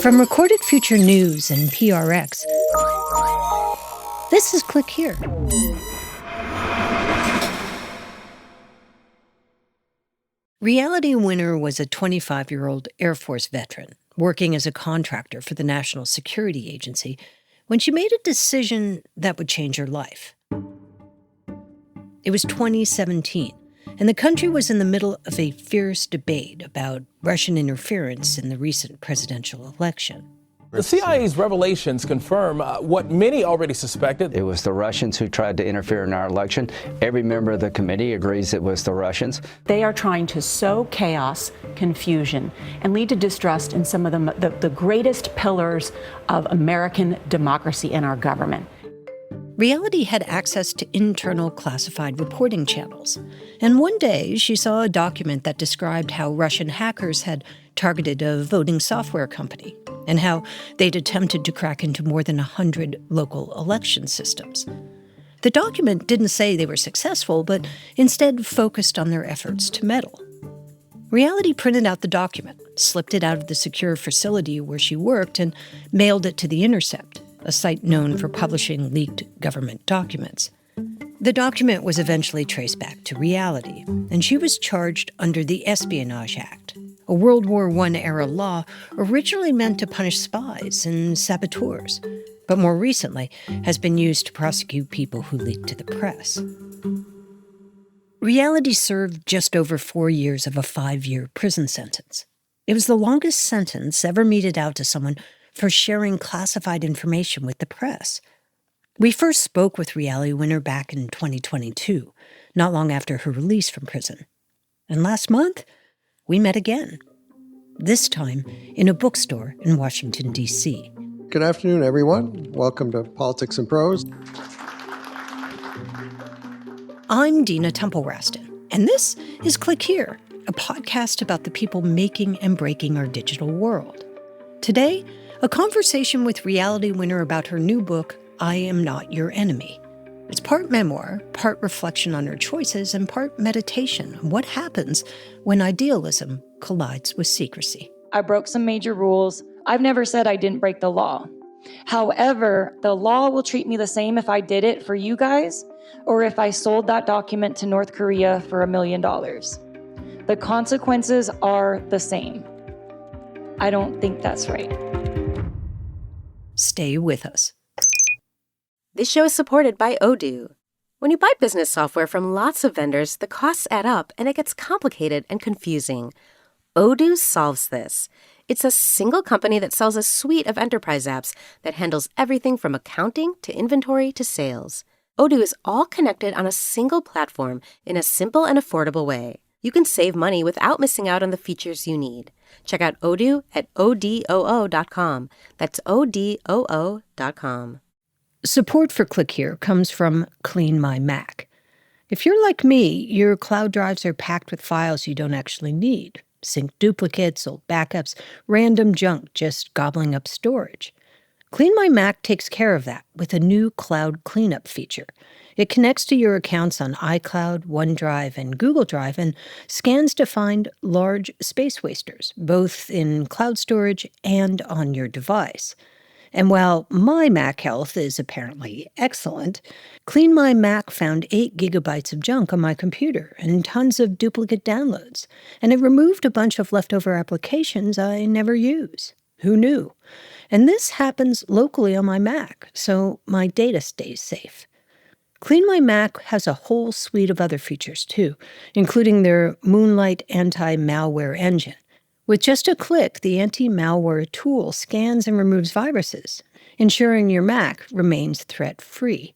From Recorded Future News and PRX, this is Click Here. Reality Winner was a 25-year-old Air Force veteran working as a contractor for the National Security Agency when she made a decision that would change her life. It was 2017, and the country was in the middle of a fierce debate about Russian interference in the recent presidential election. The CIA's revelations confirm what many already suspected. It was the Russians who tried to interfere in our election. Every member of the committee agrees it was the Russians. They are trying to sow chaos, confusion, and lead to distrust in some of the greatest pillars of American democracy in our government. Reality had access to internal classified reporting channels, and one day she saw a document that described how Russian hackers had targeted a voting software company and how they'd attempted to crack into more than 100 local election systems. The document didn't say they were successful, but instead focused on their efforts to meddle. Reality printed out the document, slipped it out of the secure facility where she worked, and mailed it to the Intercept, a site known for publishing leaked government documents. The document was eventually traced back to Reality, and she was charged under the Espionage Act, a World War I-era law originally meant to punish spies and saboteurs, but more recently has been used to prosecute people who leak to the press. Reality served just over 4 years of a 5-year prison sentence. It was the longest sentence ever meted out to someone for sharing classified information with the press. We first spoke with Reality Winner back in 2022, not long after her release from prison. And last month, we met again, this time in a bookstore in Washington, D.C. Good afternoon, everyone. Welcome to Politics and Prose. I'm Dina Temple-Raston, and this is Click Here, a podcast about the people making and breaking our digital world. Today, a conversation with Reality Winner about her new book, I Am Not Your Enemy. It's part memoir, part reflection on her choices, and part meditation on what happens when idealism collides with secrecy. I broke some major rules. I've never said I didn't break the law. However, the law will treat me the same if I did it for you guys or if I sold that document to North Korea for $1 million. The consequences are the same. I don't think that's right. Stay with us. This show is supported by Odoo. When you buy business software from lots of vendors, the costs add up and it gets complicated and confusing. Odoo solves this. It's a single company that sells a suite of enterprise apps that handles everything from accounting to inventory to sales. Odoo is all connected on a single platform in a simple and affordable way. You can save money without missing out on the features you need. Check out Odoo at odoo.com. That's odoo.com. Support for Click Here comes from Clean My Mac. If you're like me, your cloud drives are packed with files you don't actually need. Sync duplicates, old backups, random junk just gobbling up storage. Clean My Mac takes care of that with a new cloud cleanup feature. It connects to your accounts on iCloud, OneDrive, and Google Drive and scans to find large space wasters, both in cloud storage and on your device. And while my Mac health is apparently excellent, Clean My Mac found 8 gigabytes of junk on my computer and tons of duplicate downloads, and it removed a bunch of leftover applications I never use. Who knew? And this happens locally on my Mac, so my data stays safe. Clean My Mac has a whole suite of other features, too, including their Moonlight anti-malware engine. With just a click, the anti-malware tool scans and removes viruses, ensuring your Mac remains threat-free.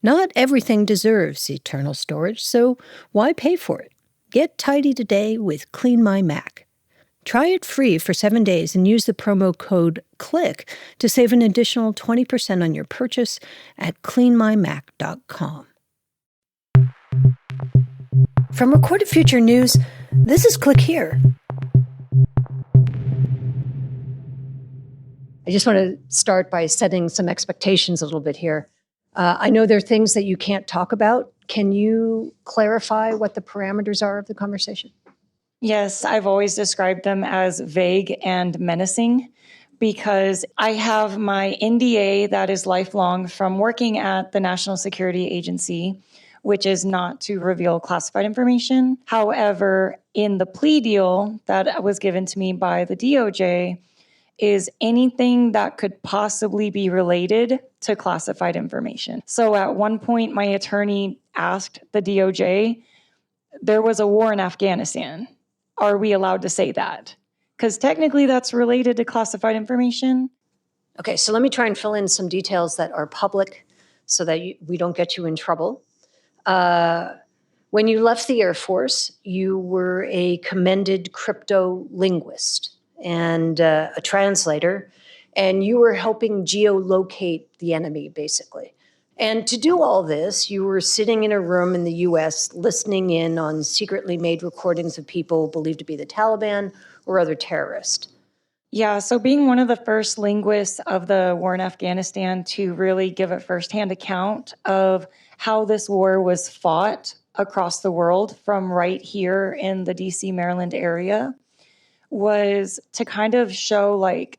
Not everything deserves eternal storage, so why pay for it? Get tidy today with Clean My Mac. Try it free for 7 days and use the promo code CLICK to save an additional 20% on your purchase at cleanmymac.com. From Recorded Future News, this is Click Here. I just want to start by setting some expectations a little bit here. I know there are things that you can't talk about. Can you clarify what the parameters are of the conversation? Yes, I've always described them as vague and menacing, because I have my NDA that is lifelong from working at the National Security Agency, which is not to reveal classified information. However, in the plea deal that was given to me by the DOJ is anything that could possibly be related to classified information. So at one point, my attorney asked the DOJ, there was a war in Afghanistan. Are we allowed to say that? Because technically that's related to classified information. Okay, so let me try and fill in some details that are public so that we don't get you in trouble. When you left the Air Force, you were a commended crypto linguist and a translator, and you were helping geolocate the enemy, basically. And to do all this, you were sitting in a room in the US listening in on secretly made recordings of people believed to be the Taliban or other terrorists. Yeah, so being one of the first linguists of the war in Afghanistan to really give a firsthand account of how this war was fought across the world from right here in the DC, Maryland area was to kind of show like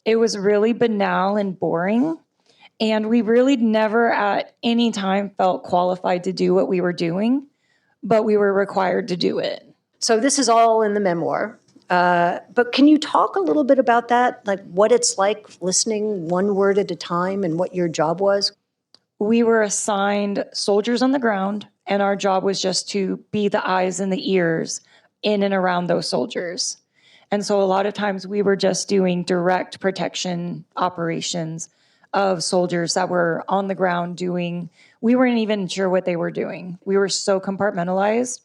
it was really banal and boring. And we really never at any time felt qualified to do what we were doing, but we were required to do it. So this is all in the memoir. But can you talk a little bit about that? Like what it's like listening one word at a time and what your job was? We were assigned soldiers on the ground, and our job was just to be the eyes and the ears in and around those soldiers. And so a lot of times we were just doing direct protection operations of soldiers that were on the ground doing, we weren't even sure what they were doing. We were so compartmentalized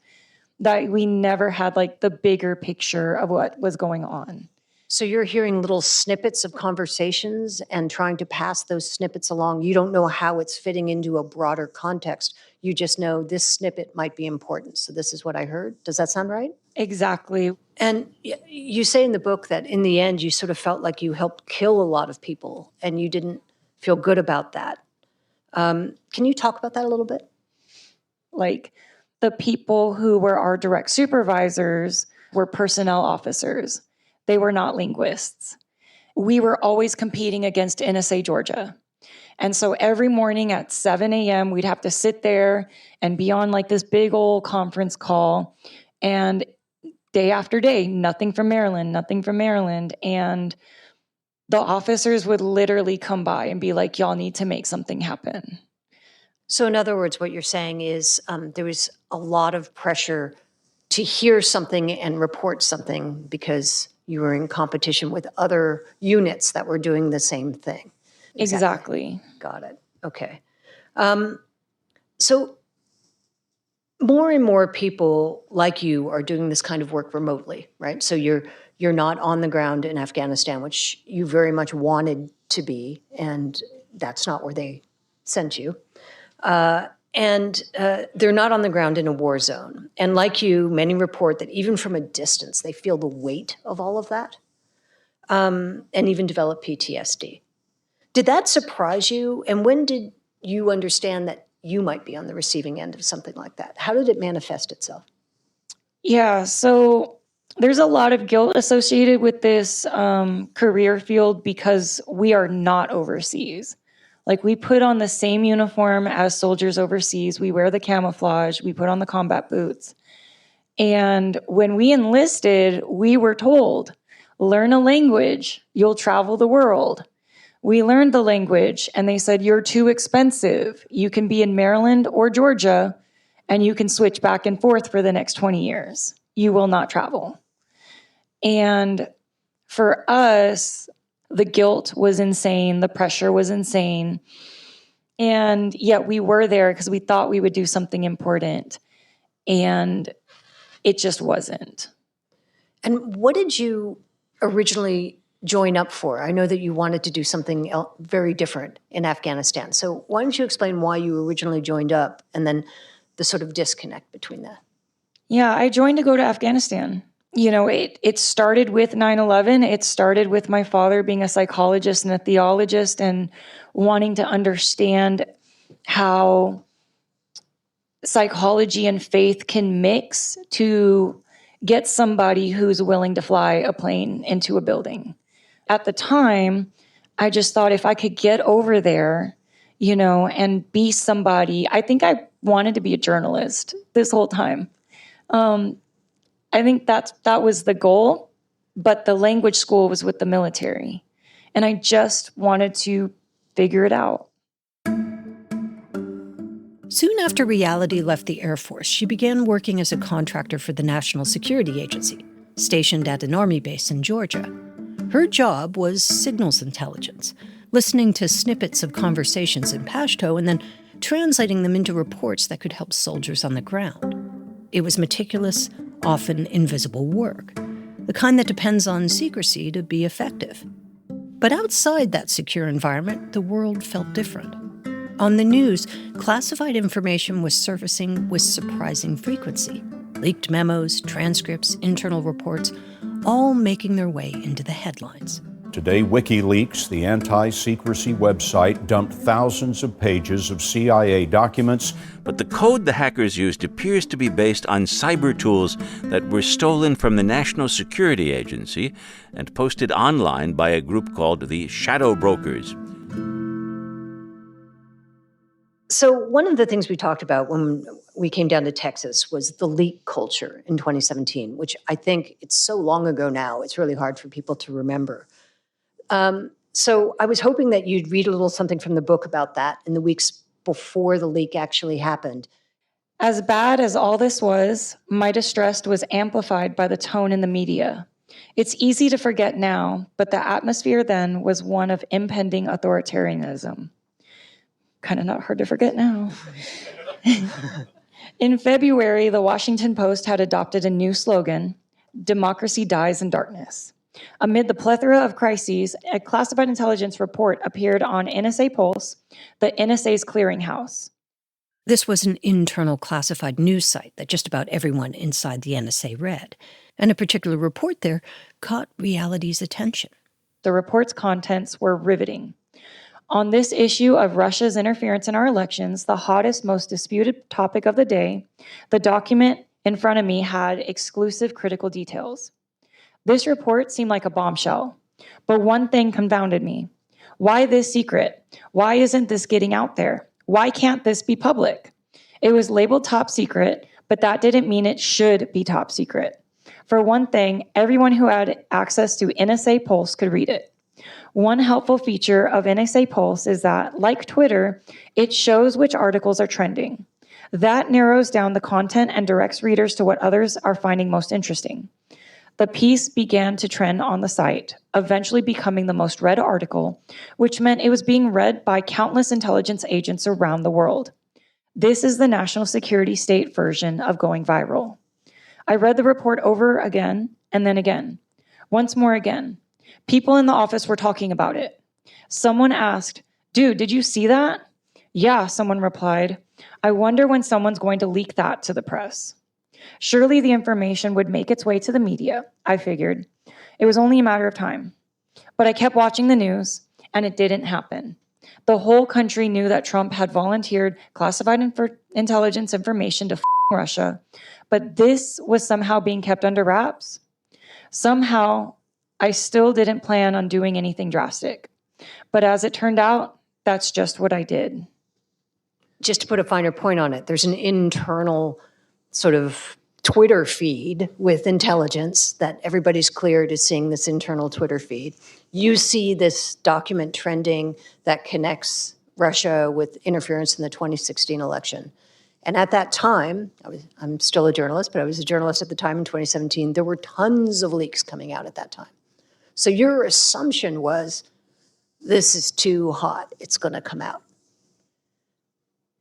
that we never had like the bigger picture of what was going on. So you're hearing little snippets of conversations and trying to pass those snippets along. You don't know how it's fitting into a broader context. You just know this snippet might be important. So this is what I heard. Does that sound right? Exactly. And you say in the book that in the end, you sort of felt like you helped kill a lot of people and you didn't feel good about that. Can you talk about that a little bit? Like the people who were our direct supervisors were personnel officers. They were not linguists. We were always competing against NSA Georgia. And so every morning at 7 a.m., we'd have to sit there and be on like this big old conference call. And day after day, nothing from Maryland, nothing from Maryland. And the officers would literally come by and be like, y'all need to make something happen. So in other words, what you're saying is there was a lot of pressure to hear something and report something because you were in competition with other units that were doing the same thing. Exactly. Got it. Okay. So more and more people like you are doing this kind of work remotely, right? So you're not on the ground in Afghanistan, which you very much wanted to be, and that's not where they sent you. And they're not on the ground in a war zone. And like you, many report that even from a distance, they feel the weight of all of that and even develop PTSD. Did that surprise you? And when did you understand that you might be on the receiving end of something like that? How did it manifest itself? Yeah, so there's a lot of guilt associated with this career field because we are not overseas. Like we put on the same uniform as soldiers overseas. We wear the camouflage. We put on the combat boots. And when we enlisted, we were told, learn a language, you'll travel the world. We learned the language and they said, you're too expensive. You can be in Maryland or Georgia and you can switch back and forth for the next 20 years. You will not travel. And for us, the guilt was insane. The pressure was insane. And yet we were there because we thought we would do something important. And it just wasn't. And what did you originally join up for? I know that you wanted to do something very different in Afghanistan. So why don't you explain why you originally joined up and then the sort of disconnect between that? Yeah, I joined to go to Afghanistan. You know, it started with 9/11. It started with my father being a psychologist and a theologist and wanting to understand how psychology and faith can mix to get somebody who's willing to fly a plane into a building. At the time, I just thought if I could get over there, and be somebody, I think I wanted to be a journalist this whole time. I think that was the goal, but the language school was with the military. And I just wanted to figure it out. Soon after Reality left the Air Force, she began working as a contractor for the National Security Agency, stationed at an Army base in Georgia. Her job was signals intelligence, listening to snippets of conversations in Pashto and then translating them into reports that could help soldiers on the ground. It was meticulous, often invisible work, the kind that depends on secrecy to be effective. But outside that secure environment, the world felt different. On the news, classified information was surfacing with surprising frequency. Leaked memos, transcripts, internal reports, all making their way into the headlines. Today, WikiLeaks, the anti-secrecy website, dumped thousands of pages of CIA documents. But the code the hackers used appears to be based on cyber tools that were stolen from the National Security Agency and posted online by a group called the Shadow Brokers. So one of the things we talked about when we came down to Texas was the leak culture in 2017, which I think it's so long ago now, it's really hard for people to remember. So I was hoping that you'd read a little something from the book about that in the weeks before the leak actually happened. As bad as all this was, my distress was amplified by the tone in the media. It's easy to forget now, but the atmosphere then was one of impending authoritarianism. Kind of not hard to forget now. In February, the Washington Post had adopted a new slogan, "Democracy dies in darkness." Amid the plethora of crises, a classified intelligence report appeared on NSA Pulse, the NSA's clearinghouse. This was an internal classified news site that just about everyone inside the NSA read, and a particular report there caught Reality's attention. The report's contents were riveting. On this issue of Russia's interference in our elections, the hottest, most disputed topic of the day, the document in front of me had exclusive critical details. This report seemed like a bombshell, but one thing confounded me. Why this secret? Why isn't this getting out there? Why can't this be public? It was labeled top secret, but that didn't mean it should be top secret. For one thing, everyone who had access to NSA Pulse could read it. One helpful feature of NSA Pulse is that, like Twitter, it shows which articles are trending. That narrows down the content and directs readers to what others are finding most interesting. The piece began to trend on the site, eventually becoming the most read article, which meant it was being read by countless intelligence agents around the world. This is the national security state version of going viral. I read the report over again and then again. Once more again. People in the office were talking about it. Someone asked, "Dude, did you see that?" "Yeah," someone replied. "I wonder when someone's going to leak that to the press." Surely the information would make its way to the media, I figured. It was only a matter of time. But I kept watching the news, and it didn't happen. The whole country knew that Trump had volunteered classified intelligence information to Russia, but this was somehow being kept under wraps. Somehow, I still didn't plan on doing anything drastic. But as it turned out, that's just what I did. Just to put a finer point on it, there's an internal sort of Twitter feed with intelligence that everybody's cleared is seeing this internal Twitter feed. You see this document trending that connects Russia with interference in the 2016 election. And at that time, I'm still a journalist, but I was a journalist at the time in 2017. There were tons of leaks coming out at that time. So your assumption was, this is too hot, it's going to come out.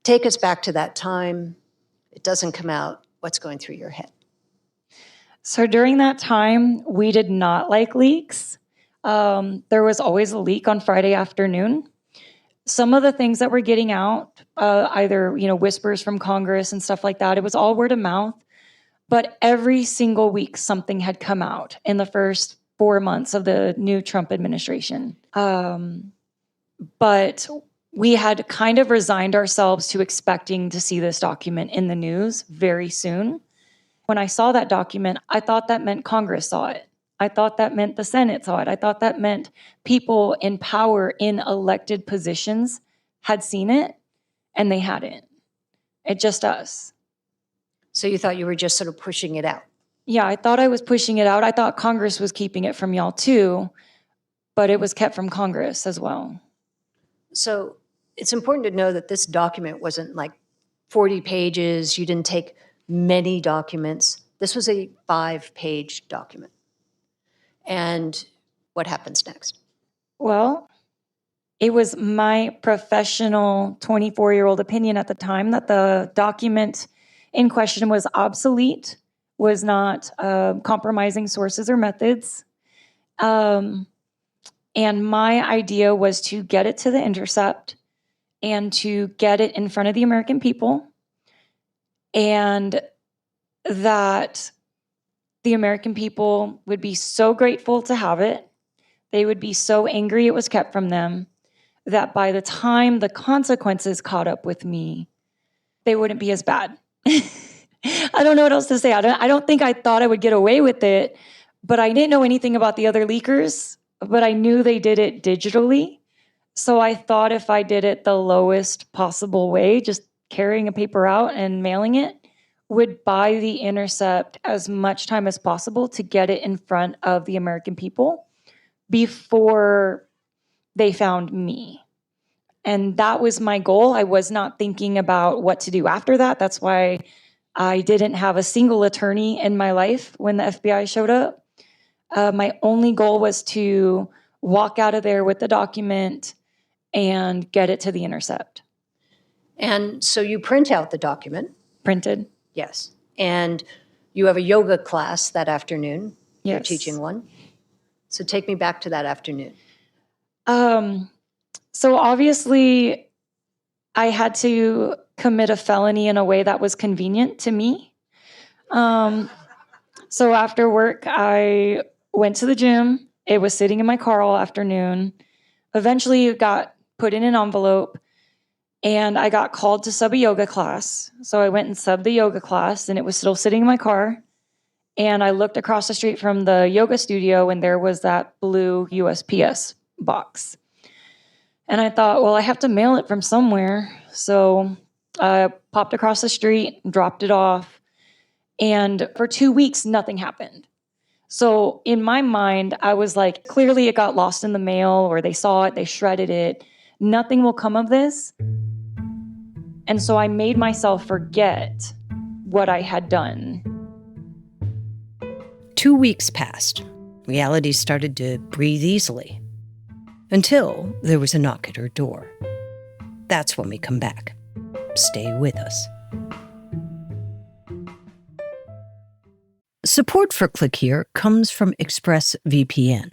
Take us back to that time. It doesn't come out. What's going through your head? So during that time, we did not like leaks. There was always a leak on Friday afternoon. Some of the things that were getting out, either whispers from Congress and stuff like that, it was all word of mouth. But every single week, something had come out in the first 4 months of the new Trump administration. But we had kind of resigned ourselves to expecting to see this document in the news very soon. When I saw that document, I thought that meant Congress saw it. I thought that meant the Senate saw it. I thought that meant people in power in elected positions had seen it, and they hadn't. It's just us. So you thought you were just sort of pushing it out? Yeah, I thought I was pushing it out. I thought Congress was keeping it from y'all too, but it was kept from Congress as well. So it's important to know that this document wasn't like 40 pages. You didn't take many documents. This was a 5-page document. And what happens next? Well, it was my professional 24-year-old opinion at the time that the document in question was obsolete, was not compromising sources or methods. And my idea was to get it to the Intercept and to get it in front of the American people, and that the American people would be so grateful to have it. They would be so angry it was kept from them that by the time the consequences caught up with me, they wouldn't be as bad. I don't know what else to say. I don't think I thought I would get away with it, but I didn't know anything about the other leakers, but I knew they did it digitally. So I thought if I did it the lowest possible way, just carrying a paper out and mailing it, would buy the Intercept as much time as possible to get it in front of the American people before they found me. And that was my goal. I was not thinking about what to do after that. That's why I didn't have a single attorney in my life when the FBI showed up. My only goal was to walk out of there with the document and get it to the Intercept. And so you print out the document. Printed. Yes. And you have a yoga class that afternoon. Yes. You're teaching one. So take me back to that afternoon. So obviously, I had to commit a felony in a way that was convenient to me. So after work, I went to the gym. It was sitting in my car all afternoon. Eventually, it got put in an envelope, and I got called to sub a yoga class. So I went and subbed the yoga class, and it was still sitting in my car. And I looked across the street from the yoga studio, and there was that blue USPS box. And I thought, well, I have to mail it from somewhere. So I popped across the street, dropped it off. And for 2 weeks, nothing happened. So in my mind, I was like, clearly it got lost in the mail, or they saw it, they shredded it. Nothing will come of this. And so I made myself forget what I had done. 2 weeks passed. Reality started to breathe easily. Until there was a knock at her door. That's when we come back. Stay with us. Support for Click Here comes from ExpressVPN.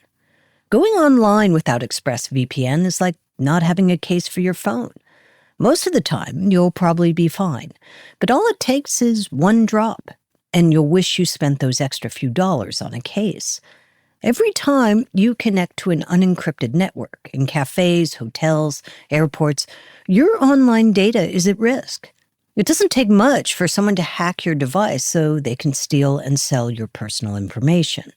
Going online without ExpressVPN is like not having a case for your phone. Most of the time, you'll probably be fine. But all it takes is one drop, and you'll wish you spent those extra few dollars on a case. Every time you connect to an unencrypted network in cafes, hotels, airports, your online data is at risk. It doesn't take much for someone to hack your device so they can steal and sell your personal information.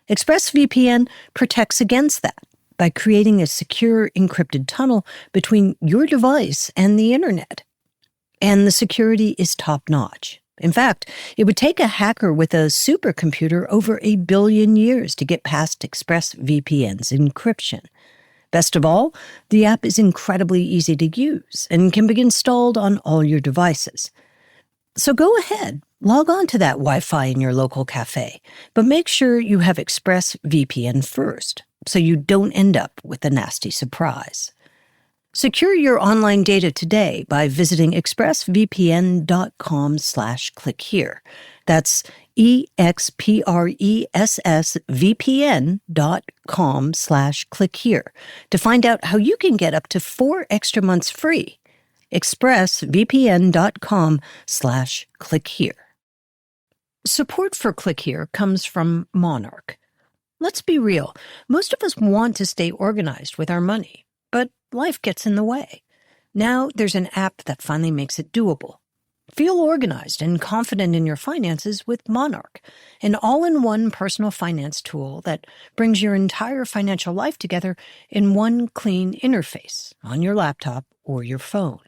ExpressVPN protects against that by creating a secure encrypted tunnel between your device and the internet. And the security is top-notch. In fact, it would take a hacker with a supercomputer over 1 billion years to get past ExpressVPN's encryption. Best of all, the app is incredibly easy to use and can be installed on all your devices. So go ahead, log on to that Wi-Fi in your local cafe, but make sure you have ExpressVPN first, so you don't end up with a nasty surprise. Secure your online data today by visiting expressvpn.com/clickhere. That's expressvpn.com/clickhere to find out how you can get up to 4 extra months free. expressvpn.com/clickhere. Support for Click Here comes from Monarch. Let's be real, most of us want to stay organized with our money, but life gets in the way. Now there's an app that finally makes it doable. Feel organized and confident in your finances with Monarch, an all-in-one personal finance tool that brings your entire financial life together in one clean interface on your laptop or your phone.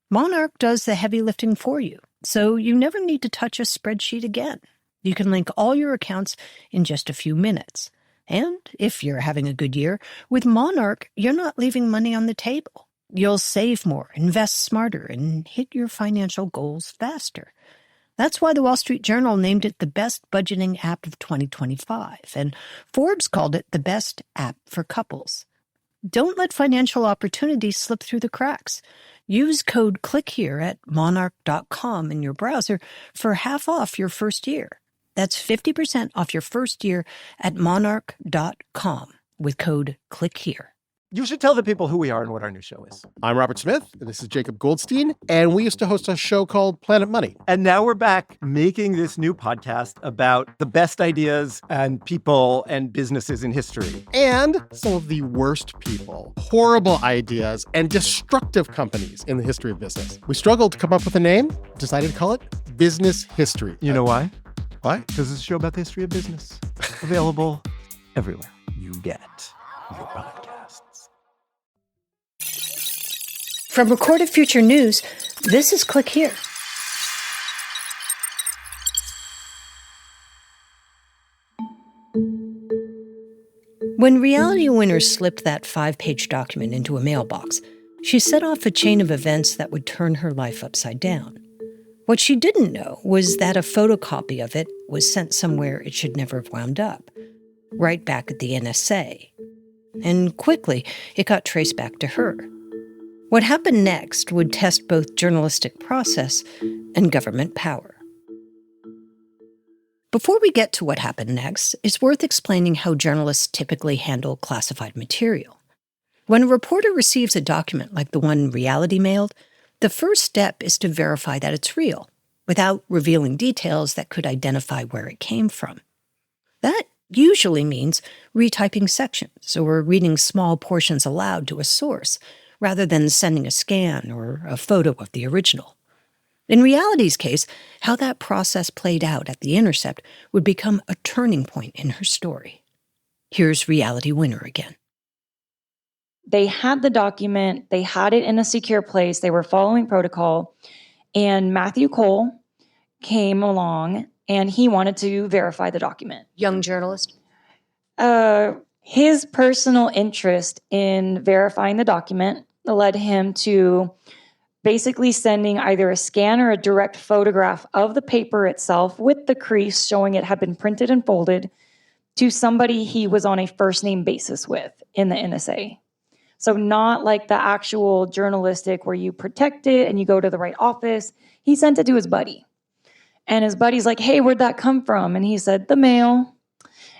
Monarch does the heavy lifting for you, so you never need to touch a spreadsheet again. You can link all your accounts in just a few minutes. And if you're having a good year, with Monarch, you're not leaving money on the table. You'll save more, invest smarter, and hit your financial goals faster. That's why the Wall Street Journal named it the best budgeting app of 2025, and Forbes called it the best app for couples. Don't let financial opportunities slip through the cracks. Use code CLICKHERE at monarch.com in your browser for half off your first year. That's 50% off your first year at monarch.com with code CLICKHERE. You should tell the people who we are and what our new show is. I'm Robert Smith, and this is Jacob Goldstein, and we used to host a show called Planet Money. And now we're back making this new podcast about the best ideas and people and businesses in history. And some of the worst people, horrible ideas, and destructive companies in the history of business. We struggled to come up with a name, decided to call it Business History. You know why? Why? Because it's a show about the history of business. Available everywhere you get your podcasts. From Recorded Future News, this is Click Here. When Reality Winner slipped that 5-page document into a mailbox, she set off a chain of events that would turn her life upside down. What she didn't know was that a photocopy of it was sent somewhere it should never have wound up, right back at the NSA. And quickly, it got traced back to her. What happened next would test both journalistic process and government power. Before we get to what happened next, it's worth explaining how journalists typically handle classified material. When a reporter receives a document like the one Reality mailed, the first step is to verify that it's real, without revealing details that could identify where it came from. That usually means retyping sections or reading small portions aloud to a source, rather than sending a scan or a photo of the original. In Reality's case, how that process played out at the Intercept would become a turning point in her story. Here's Reality Winner again. They had the document, they had it in a secure place, they were following protocol, and Matthew Cole came along and he wanted to verify the document. Young journalist? His personal interest in verifying the document led him to basically sending either a scan or a direct photograph of the paper itself with the crease showing it had been printed and folded to somebody he was on a first name basis with in the NSA. So not like the actual journalistic where you protect it and you go to the right office. He sent it to his buddy. And his buddy's like, hey, where'd that come from? And he said, the mail.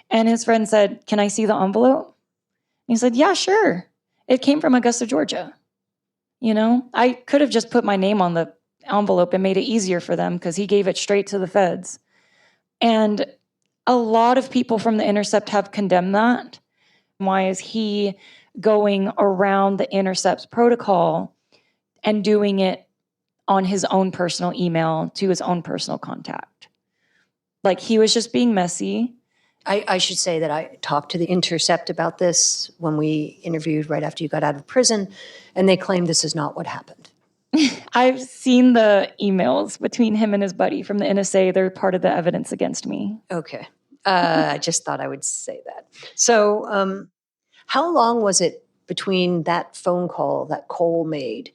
And his friend said, can I see the envelope? And he said, yeah, sure. It came from Augusta, Georgia. You know, I could have just put my name on the envelope and made it easier for them because he gave it straight to the feds. And a lot of people from the Intercept have condemned that. Why is he going around the Intercept's protocol and doing it on his own personal email to his own personal contact? Like, he was just being messy. I should say that I talked to the Intercept about this when we interviewed right after you got out of prison, and they claimed this is not what happened. I've seen the emails between him and his buddy from the NSA. They're part of the evidence against me. Okay. I just thought I would say that. So how long was it between that phone call that Cole made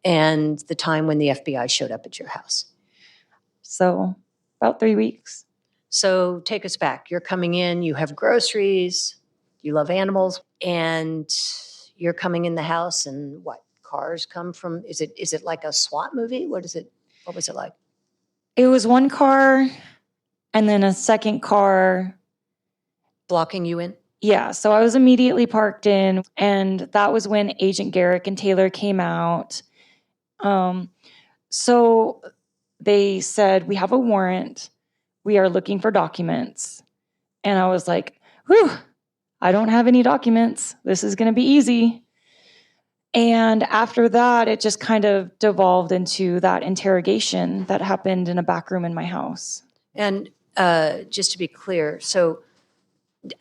and the time when the FBI showed up at your house? So about 3 weeks. So take us back. You're coming in, you have groceries, you love animals, and you're coming in the house, and what? Cars come from, is it like a SWAT movie? What was it like? It was one car and then a second car. Blocking you in? Yeah, so I was immediately parked in, and that was when Agent Garrick and Taylor came out. So they said, we have a warrant. We are looking for documents. And I was like, whew, I don't have any documents. This is going to be easy. And after that, it just kind of devolved into that interrogation that happened in a back room in my house. And just to be clear, so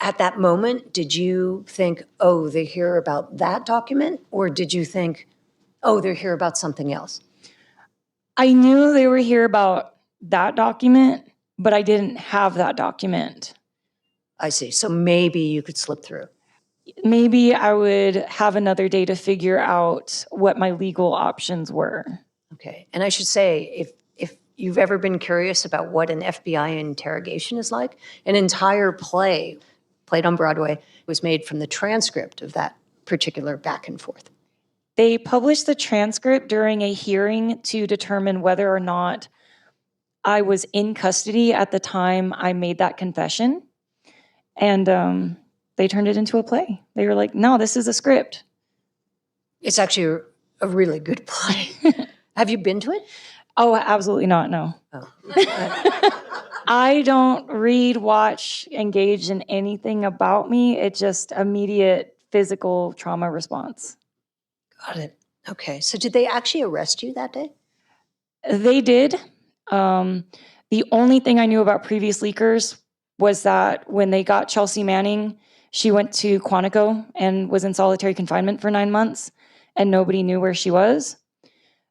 at that moment, did you think, oh, they're here about that document? Or did you think, oh, they're here about something else? I knew they were here about that document, but I didn't have that document. I see. So maybe you could slip through. Maybe I would have another day to figure out what my legal options were. Okay. And I should say, if you've ever been curious about what an FBI interrogation is like, an entire play played on Broadway was made from the transcript of that particular back and forth. They published the transcript during a hearing to determine whether or not I was in custody at the time I made that confession. And they turned it into a play. They were like, no, this is a script. It's actually a really good play. Have you been to it? Oh, absolutely not, no. Oh. I don't read, watch, engage in anything about me. It's just immediate physical trauma response. Got it. Okay. So did they actually arrest you that day? They did. The only thing I knew about previous leakers was that when they got Chelsea Manning, she went to Quantico and was in solitary confinement for 9 months, and nobody knew where she was.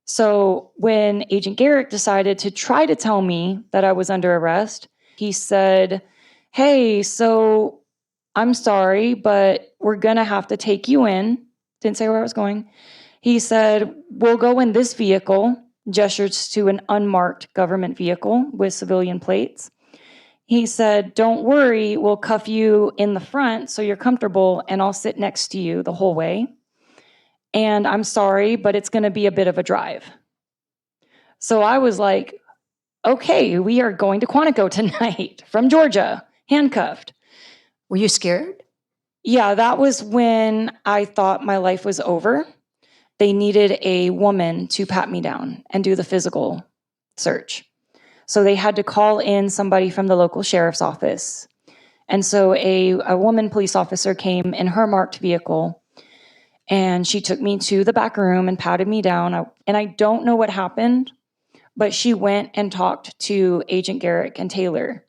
So when Agent Garrick decided to try to tell me that I was under arrest, he said, hey, so I'm sorry, but we're going to have to take you in. Didn't say where I was going. He said, we'll go in this vehicle, gestures to an unmarked government vehicle with civilian plates. He said, don't worry, we'll cuff you in the front so you're comfortable, and I'll sit next to you the whole way. And I'm sorry, but it's going to be a bit of a drive. So I was like, okay, we are going to Quantico tonight from Georgia, handcuffed. Were you scared? Yeah, that was when I thought my life was over. They needed a woman to pat me down and do the physical search. So they had to call in somebody from the local sheriff's office. And so a woman police officer came in her marked vehicle, and she took me to the back room and patted me down. And I don't know what happened, but she went and talked to Agent Garrick and Taylor.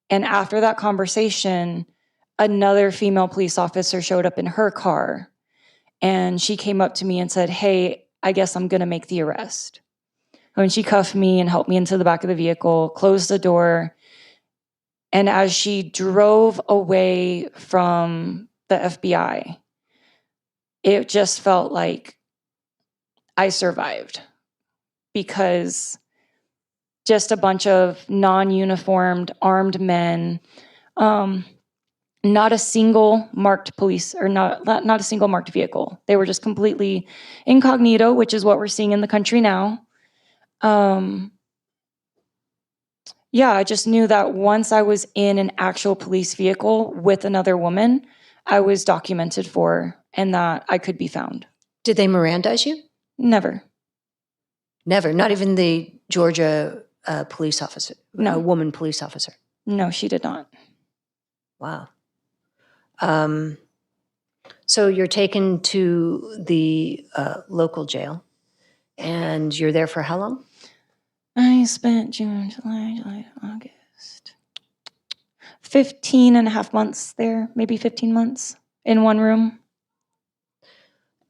And after that conversation, another female police officer showed up in her car. And she came up to me and said, hey, I guess I'm going to make the arrest. And she cuffed me and helped me into the back of the vehicle, closed the door. And as she drove away from the FBI, it just felt like I survived, because just a bunch of non-uniformed armed men, not a single marked police or not a single marked vehicle. They were just completely incognito, which is what we're seeing in the country now. Yeah, I just knew that once I was in an actual police vehicle with another woman, I was documented for and that I could be found. Did they Mirandize you? Never. Never? Not even the Georgia police officer? No. A woman police officer? No, she did not. Wow. So you're taken to the local jail, and you're there for how long? I spent June, July, August. 15 and a half months there, maybe 15 months in one room.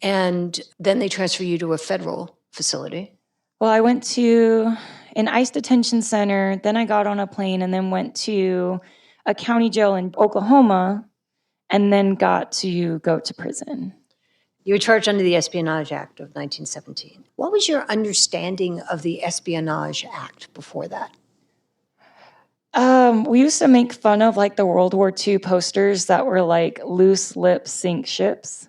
And then they transfer you to a federal facility. Well, I went to an ICE detention center, then I got on a plane and then went to a county jail in Oklahoma, and then got to go to prison. You were charged under the Espionage Act of 1917. What was your understanding of the Espionage Act before that? We used to make fun of like the World War II posters that were like loose lips sink ships.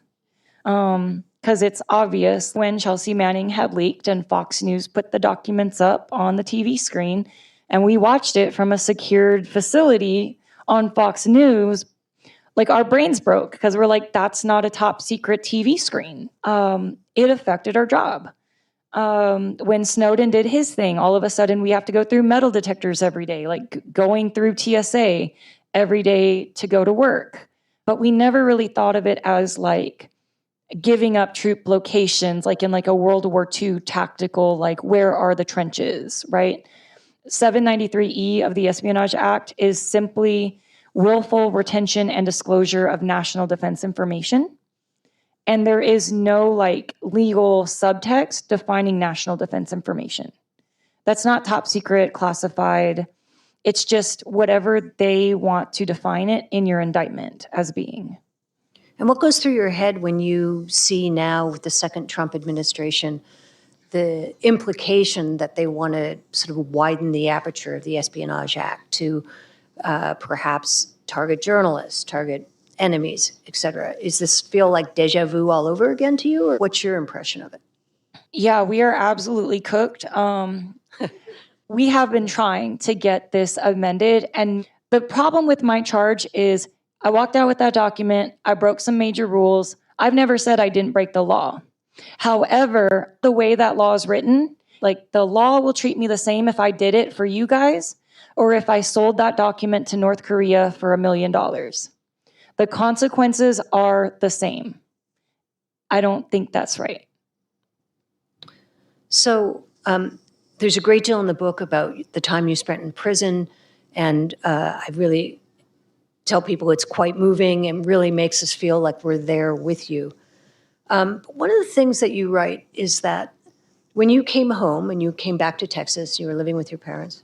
Because it's obvious when Chelsea Manning had leaked and Fox News put the documents up on the TV screen, and we watched it from a secured facility on Fox News, like our brains broke because we're like, that's not a top secret TV screen. It affected our job. When Snowden did his thing, all of a sudden we have to go through metal detectors every day, like going through TSA every day to go to work. But we never really thought of it as like giving up troop locations, like in like a World War II tactical, like where are the trenches, right? 793E of the Espionage Act is simply willful retention and disclosure of national defense information. And there is no like legal subtext defining national defense information. That's not top secret, classified. It's just whatever they want to define it in your indictment as being. And what goes through your head when you see now with the second Trump administration, the implication that they want to sort of widen the aperture of the Espionage Act to perhaps target journalists, target enemies, et cetera? Does this feel like deja vu all over again to you, or what's your impression of it? Yeah, we are absolutely cooked. We have been trying to get this amended. And the problem with my charge is I walked out with that document. I broke some major rules. I've never said I didn't break the law. However, the way that law is written, like the law will treat me the same if I did it for you guys or if I sold that document to North Korea for $1 million. The consequences are the same. I don't think that's right. So there's a great deal in the book about the time you spent in prison, and I really tell people it's quite moving and really makes us feel like we're there with you. One of the things that you write is that when you came home and you came back to Texas, you were living with your parents,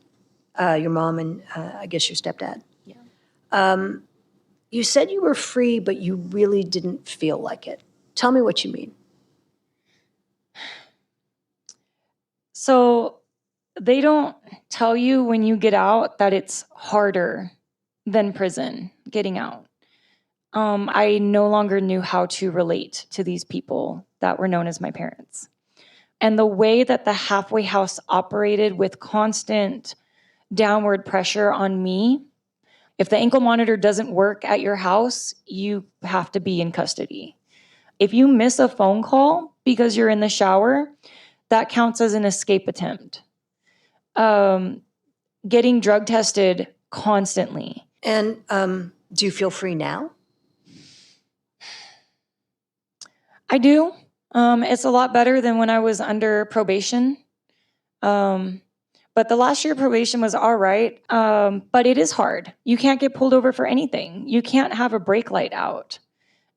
your mom and I guess your stepdad. Yeah. You said you were free, but you really didn't feel like it. Tell me what you mean. So they don't tell you when you get out that it's harder than prison getting out. I no longer knew how to relate to these people that were known as my parents. And the way that the halfway house operated with constant downward pressure on me, if the ankle monitor doesn't work at your house, you have to be in custody. If you miss a phone call because you're in the shower, that counts as an escape attempt. Getting drug tested constantly. And do you feel free now? I do. It's a lot better than when I was under probation. But the last year of probation was all right. But it is hard. You can't get pulled over for anything. You can't have a brake light out,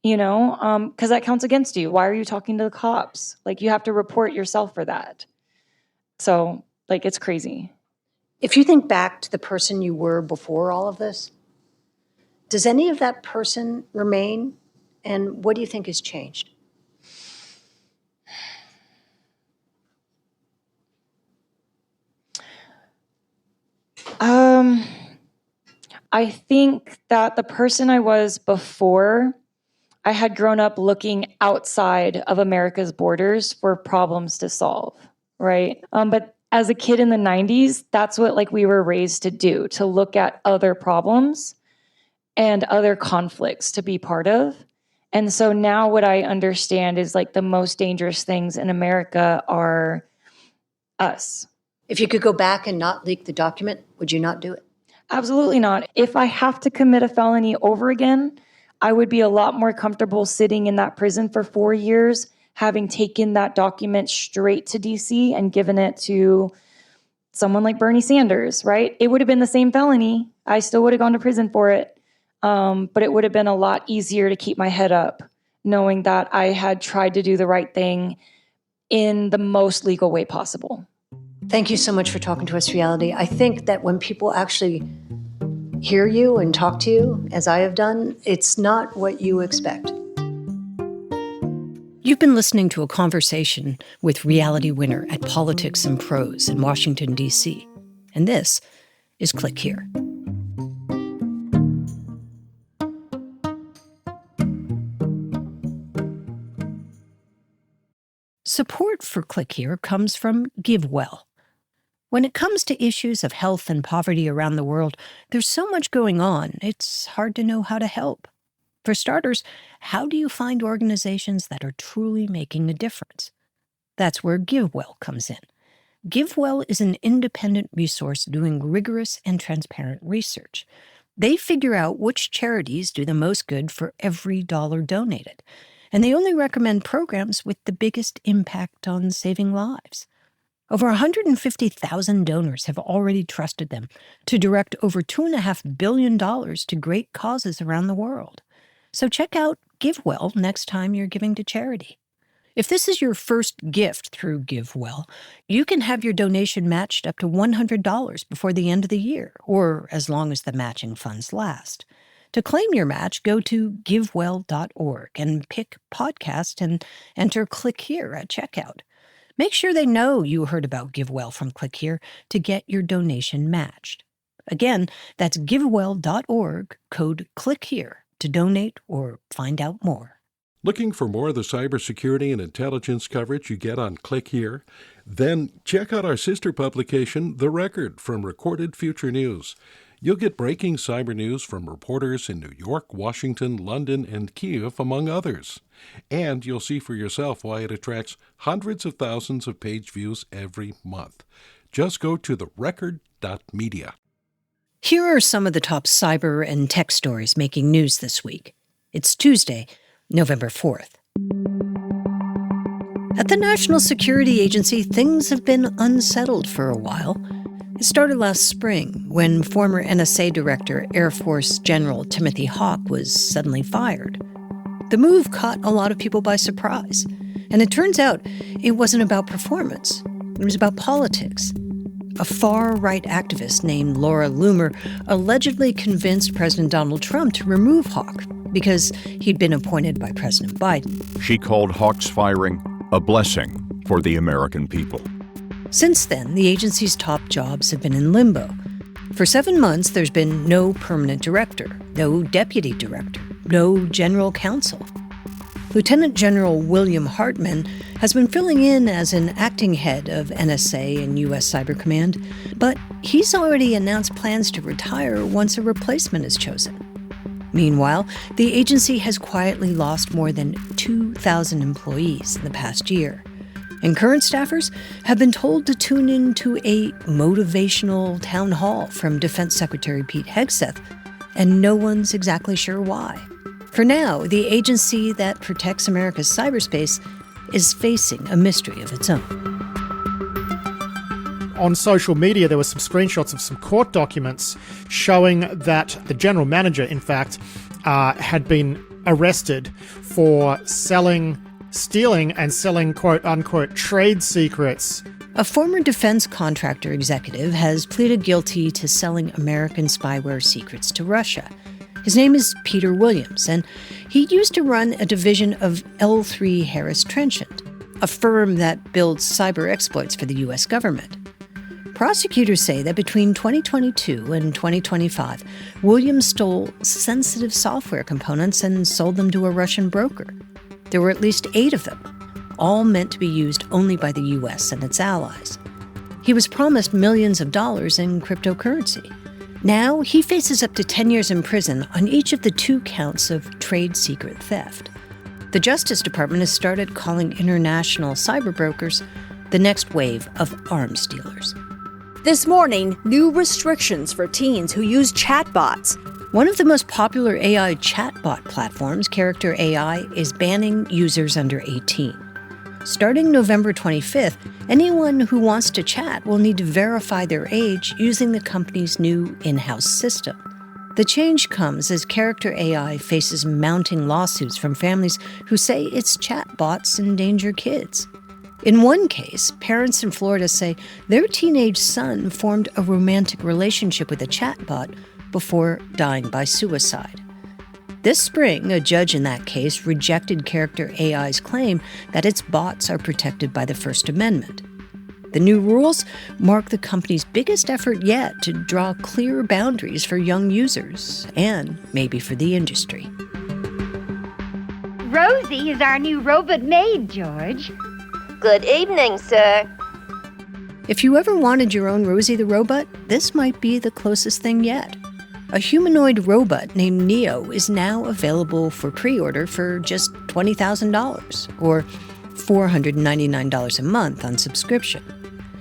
because that counts against you. Why are you talking to the cops? Like, you have to report yourself for that. So, like, it's crazy. If you think back to the person you were before all of this, does any of that person remain? And what do you think has changed? I think that the person I was before, I had grown up looking outside of America's borders for problems to solve, right? But as a kid in the 90s, that's what we were raised to do, to look at other problems and other conflicts to be part of. And so now what I understand is the most dangerous things in America are us. If you could go back and not leak the document, would you not do it? Absolutely not. If I have to commit a felony over again, I would be a lot more comfortable sitting in that prison for 4 years, having taken that document straight to DC and given it to someone like Bernie Sanders, right? It would have been the same felony. I still would have gone to prison for it. But it would have been a lot easier to keep my head up, knowing that I had tried to do the right thing in the most legal way possible. Thank you so much for talking to us, Reality. I think that when people actually hear you and talk to you, as I have done, it's not what you expect. You've been listening to a conversation with Reality Winner at Politics and Prose in Washington, D.C. And this is Click Here. Support for Click Here comes from GiveWell. When it comes to issues of health and poverty around the world, there's so much going on, it's hard to know how to help. For starters, how do you find organizations that are truly making a difference? That's where GiveWell comes in. GiveWell is an independent resource doing rigorous and transparent research. They figure out which charities do the most good for every dollar donated. and they only recommend programs with the biggest impact on saving lives. Over 150,000 donors have already trusted them to direct over $2.5 billion to great causes around the world. So check out GiveWell next time you're giving to charity. If this is your first gift through GiveWell, you can have your donation matched up to $100 before the end of the year, or as long as the matching funds last. To claim your match, go to givewell.org and pick podcast and enter Click Here at checkout. Make sure they know you heard about GiveWell from Click Here to get your donation matched. Again, that's givewell.org, code Click Here to donate or find out more. Looking for more of the cybersecurity and intelligence coverage you get on Click Here? Then check out our sister publication, The Record, from Recorded Future News. You'll get breaking cyber news from reporters in New York, Washington, London, and Kyiv, among others. And you'll see for yourself why it attracts hundreds of thousands of page views every month. Just go to therecord.media. Here are some of the top cyber and tech stories making news this week. It's Tuesday, November 4th. At the National Security Agency, things have been unsettled for a while. It started last spring when former NSA Director Air Force General Timothy Hawk was suddenly fired. The move caught a lot of people by surprise, and it turns out it wasn't about performance. It was about politics. A far-right activist named Laura Loomer allegedly convinced President Donald Trump to remove Hawk because he'd been appointed by President Biden. She called Hawk's firing a blessing for the American people. Since then, the agency's top jobs have been in limbo. For 7 months, there's been no permanent director, no deputy director, no general counsel. Lieutenant General William Hartman has been filling in as an acting head of NSA and U.S. Cyber Command, but he's already announced plans to retire once a replacement is chosen. Meanwhile, the agency has quietly lost more than 2,000 employees in the past year. And current staffers have been told to tune in to a motivational town hall from Defense Secretary Pete Hegseth, and no one's exactly sure why. For now, the agency that protects America's cyberspace is facing a mystery of its own. On social media, there were some screenshots of some court documents showing that the general manager, in fact, had been arrested for stealing and selling quote-unquote trade secrets. A former defense contractor executive has pleaded guilty to selling American spyware secrets to Russia. His name is Peter Williams, and he used to run a division of L3 Harris Trenchant, a firm that builds cyber exploits for the U.S. government. Prosecutors say that between 2022 and 2025, Williams stole sensitive software components and sold them to a Russian broker. There were at least 8 of them, all meant to be used only by the U.S. and its allies. He was promised millions of dollars in cryptocurrency. Now he faces up to 10 years in prison on each of the 2 counts of trade secret theft. The Justice Department has started calling international cyber brokers the next wave of arms dealers. This morning, new restrictions for teens who use chatbots. One of the most popular AI chatbot platforms, Character AI, is banning users under 18. Starting November 25th, anyone who wants to chat will need to verify their age using the company's new in-house system. The change comes as Character AI faces mounting lawsuits from families who say its chatbots endanger kids. In one case, parents in Florida say their teenage son formed a romantic relationship with a chatbot before dying by suicide. This spring, a judge in that case rejected Character AI's claim that its bots are protected by the First Amendment. The new rules mark the company's biggest effort yet to draw clear boundaries for young users and maybe for the industry. Rosie is our new robot maid, George. Good evening, sir. If you ever wanted your own Rosie the robot, this might be the closest thing yet. A humanoid robot named Neo is now available for pre-order for just $20,000 or $499 a month on subscription.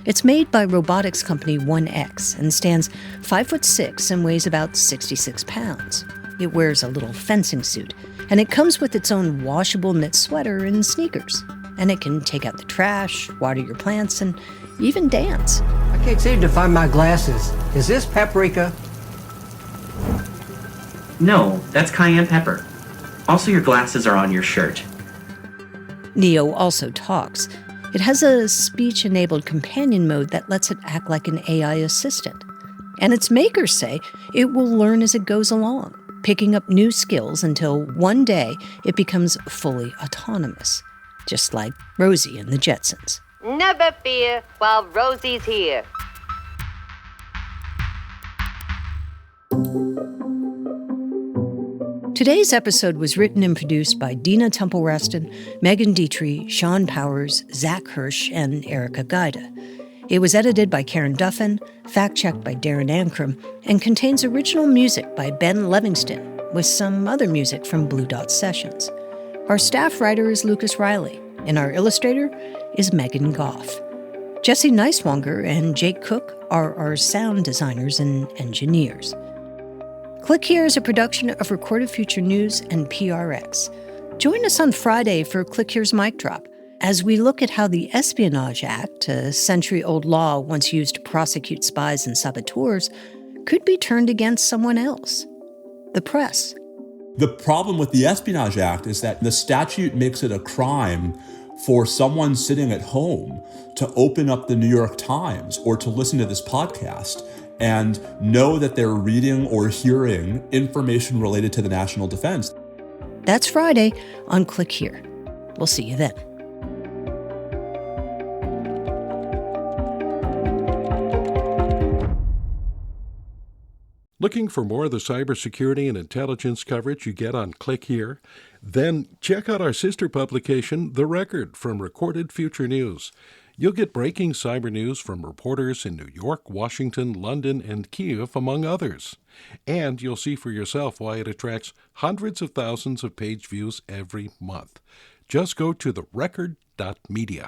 It's made by robotics company 1X and stands 5'6" and weighs about 66 pounds. It wears a little fencing suit, and it comes with its own washable knit sweater and sneakers. And it can take out the trash, water your plants, and even dance. I can't seem to find my glasses. Is this paprika? No, that's cayenne pepper. Also, your glasses are on your shirt. Neo also talks. It has a speech-enabled companion mode that lets it act like an AI assistant. And its makers say it will learn as it goes along, picking up new skills until one day it becomes fully autonomous, just like Rosie and the Jetsons. Never fear while Rosie's here. Today's episode was written and produced by Dina Temple-Raston, Megan Dietrich, Sean Powers, Zach Hirsch, and Erica Gaida. It was edited by Karen Duffin, fact-checked by Darren Ankrum, and contains original music by Ben Livingston, with some other music from Blue Dot Sessions. Our staff writer is Lucas Riley, and our illustrator is Megan Goff. Jesse Neiswanger and Jake Cook are our sound designers and engineers. Click Here is a production of Recorded Future News and PRX. Join us on Friday for Click Here's Mic Drop, as we look at how the Espionage Act, a century-old law once used to prosecute spies and saboteurs, could be turned against someone else: the press. The problem with the Espionage Act is that the statute makes it a crime for someone sitting at home to open up the New York Times or to listen to this podcast and know that they're reading or hearing information related to the national defense. That's Friday on Click Here. We'll see you then. Looking for more of the cybersecurity and intelligence coverage you get on Click Here? Then check out our sister publication, The Record, from Recorded Future News. You'll get breaking cyber news from reporters in New York, Washington, London, and Kyiv, among others. And you'll see for yourself why it attracts hundreds of thousands of page views every month. Just go to therecord.media.